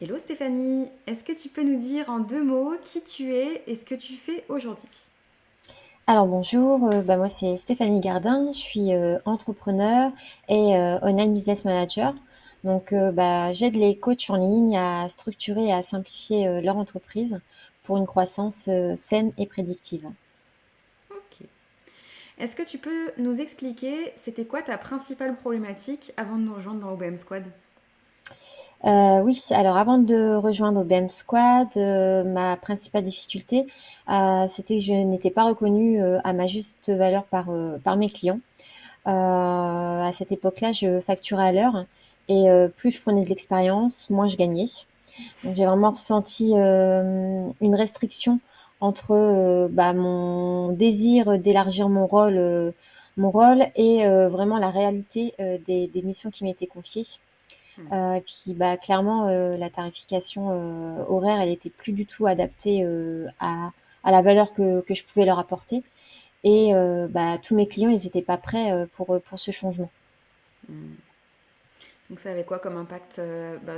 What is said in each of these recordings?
Hello Stéphanie, est-ce que tu peux nous dire en deux mots qui tu es et ce que tu fais aujourd'hui? Alors bonjour, moi c'est Stéphanie Gardin, je suis entrepreneur et online business manager. Donc j'aide les coachs en ligne à structurer et à simplifier leur entreprise pour une croissance saine et prédictive. Ok. Est-ce que tu peux nous expliquer c'était quoi ta principale problématique avant de nous rejoindre dans OBM Squad? Oui, alors avant de rejoindre OBM Squad, ma principale difficulté, c'était que je n'étais pas reconnue à ma juste valeur par mes clients. À cette époque-là, je facturais à l'heure et plus je prenais de l'expérience, moins je gagnais. Donc j'ai vraiment ressenti une restriction entre mon désir d'élargir mon rôle et vraiment la réalité des missions qui m'étaient confiées. Hmm. Et puis clairement, la tarification horaire, elle était plus du tout adaptée à la valeur que je pouvais leur apporter. Et tous mes clients, ils n'étaient pas prêts pour ce changement. Hmm. Donc ça avait quoi comme impact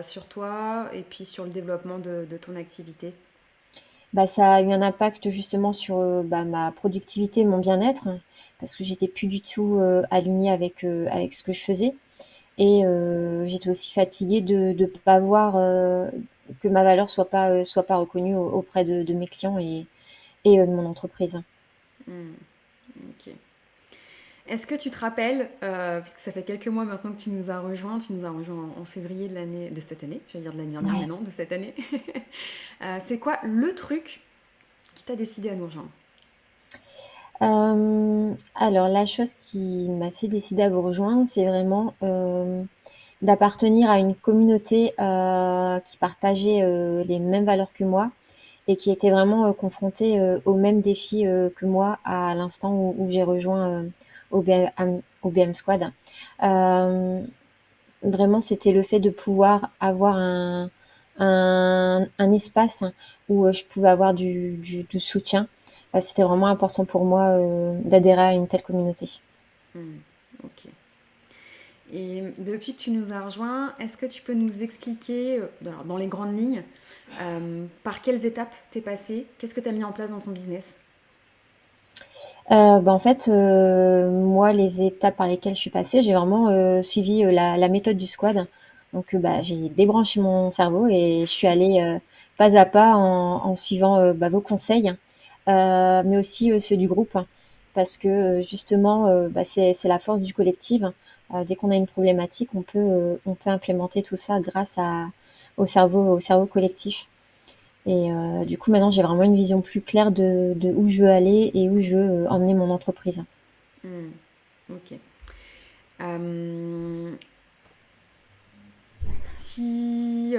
sur toi et puis sur le développement de ton activité? Ça a eu un impact justement sur ma productivité, mon bien-être, parce que j'étais plus du tout alignée avec ce que je faisais. Et j'étais aussi fatiguée de pas voir que ma valeur soit pas reconnue auprès de mes clients et de mon entreprise. Hmm. Ok. Est-ce que tu te rappelles, puisque ça fait quelques mois maintenant que tu nous as rejoint en février de cette année, j'allais dire de l'année dernière, mais Ouais. non, de cette année. C'est quoi le truc qui t'a décidé à nous rejoindre? Alors la chose qui m'a fait décider à vous rejoindre, c'est vraiment d'appartenir à une communauté qui partageait les mêmes valeurs que moi et qui était vraiment confrontée aux mêmes défis que moi à l'instant où j'ai rejoint OBM Squad. Euh, Vraiment, c'était le fait de pouvoir avoir un espace où je pouvais avoir du soutien. C'était vraiment important pour moi d'adhérer à une telle communauté. Hmm. Ok. Et depuis que tu nous as rejoints, est-ce que tu peux nous expliquer, alors, dans les grandes lignes, par quelles étapes t'es passé? Qu'est-ce que tu as mis en place dans ton business? En fait, moi, les étapes par lesquelles je suis passée, j'ai vraiment suivi la méthode du squad. Donc, j'ai débranché mon cerveau et je suis allée pas à pas en suivant vos conseils, mais aussi ceux du groupe, parce que justement, c'est la force du collectif. Dès qu'on a une problématique, on peut implémenter tout ça grâce au cerveau collectif. Et du coup, maintenant, j'ai vraiment une vision plus claire de où je veux aller et où je veux emmener mon entreprise. Hmm. Ok. Euh, si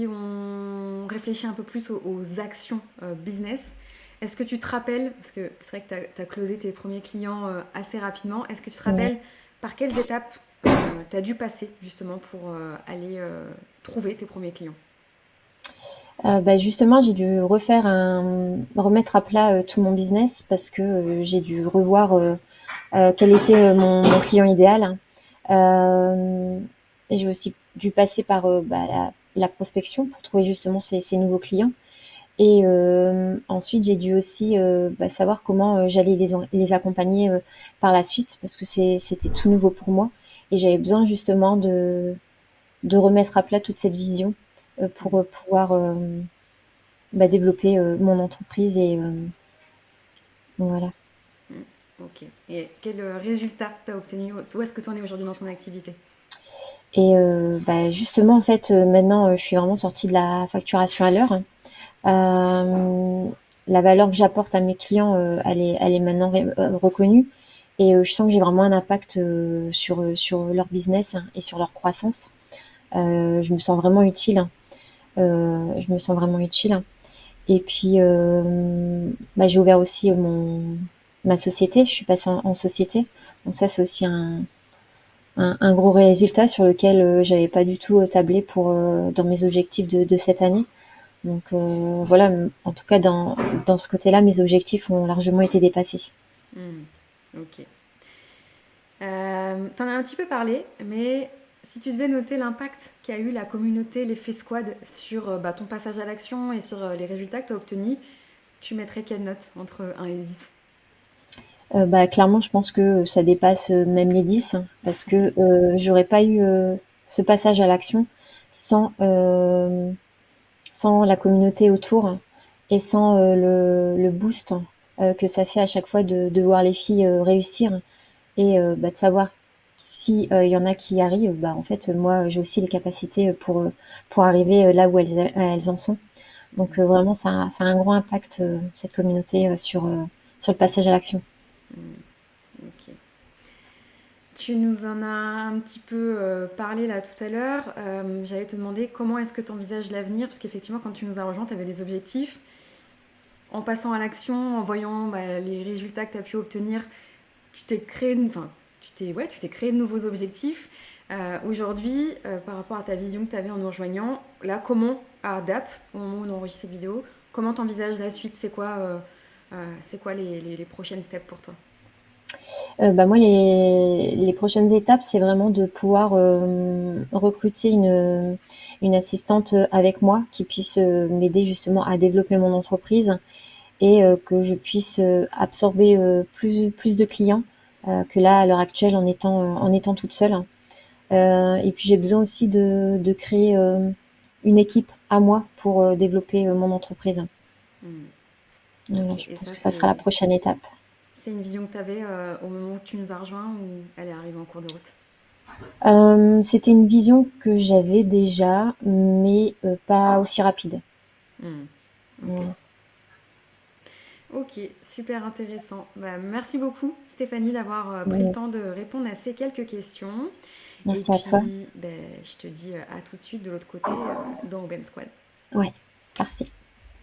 on réfléchit un peu plus aux actions business, est-ce que tu te rappelles, parce que c'est vrai que tu as closé tes premiers clients assez rapidement, est-ce que tu te Ouais. rappelles par quelles étapes tu as dû passer justement pour aller trouver tes premiers clients? Justement, j'ai dû remettre à plat tout mon business parce que j'ai dû revoir quel était mon client idéal. Euh, et j'ai aussi dû passer par la prospection pour trouver justement ces nouveaux clients. Et ensuite, j'ai dû aussi savoir comment j'allais les accompagner par la suite parce que c'était tout nouveau pour moi. Et j'avais besoin justement de remettre à plat toute cette vision pour pouvoir développer mon entreprise. Et donc voilà. Hmm. Ok. Et quel résultat tu as obtenu? Où est-ce que tu en es aujourd'hui dans ton activité? Et justement, en fait, maintenant, je suis vraiment sortie de la facturation à l'heure. Euh, la valeur que j'apporte à mes clients, elle est maintenant reconnue. Et je sens que j'ai vraiment un impact sur leur business hein, et sur leur croissance. Je me sens vraiment utile. Je me sens vraiment utile. Et puis, j'ai ouvert aussi ma société. Je suis passée en société. Donc ça, c'est aussi un gros résultat sur lequel j'avais pas du tout tablé pour dans mes objectifs de cette année. Donc voilà, en tout cas dans ce côté-là, mes objectifs ont largement été dépassés. Hmm. Ok. T'en as un petit peu parlé, mais Si tu devais noter l'impact qu'a eu la communauté, l'effet squad sur ton passage à l'action et sur les résultats que tu as obtenus, tu mettrais quelle note entre 1 et 10? Bah, clairement, je pense que ça dépasse même les 10, hein, parce que j'aurais pas eu ce passage à l'action sans, sans la communauté autour et sans le boost que ça fait à chaque fois de voir les filles réussir et bah, de savoir si il y en a qui y arrivent, bah, en fait, moi, j'ai aussi les capacités pour arriver là où elles en sont. Donc vraiment, ça a un gros impact, cette communauté, sur le passage à l'action. Ok. Tu nous en as un petit peu parlé là tout à l'heure. J'allais te demander comment est-ce que tu envisages l'avenir, parce qu'effectivement, quand tu nous as rejoints, tu avais des objectifs. En passant à l'action, en voyant les résultats que tu as pu obtenir, tu t'es créé, enfin, tu t'es créé de nouveaux objectifs. Aujourd'hui, par rapport à ta vision que tu avais en nous rejoignant, là, comment, à date, au moment où on enregistre cette vidéo, comment tu envisages la suite? C'est quoi les prochaines steps pour toi? Bah, moi, les prochaines étapes, c'est vraiment de pouvoir recruter une assistante avec moi qui puisse m'aider justement à développer mon entreprise et que je puisse absorber plus de clients que là, à l'heure actuelle, en étant toute seule. Et puis, j'ai besoin aussi de créer une équipe à moi pour développer mon entreprise. Hmm. Voilà, Ok, je et pense ça, que ça sera la prochaine étape. c'est une vision que tu avais au moment où tu nous as rejoints ou elle est arrivée en cours de route? C'était une vision que j'avais déjà, mais pas aussi rapide. Hmm. Ok. Voilà. Ok, super intéressant. Merci beaucoup Stéphanie d'avoir pris le Ouais. temps de répondre à ces quelques questions. Et Merci à toi. puis, je te dis à tout de suite de l'autre côté dans Obem Squad. Ouais.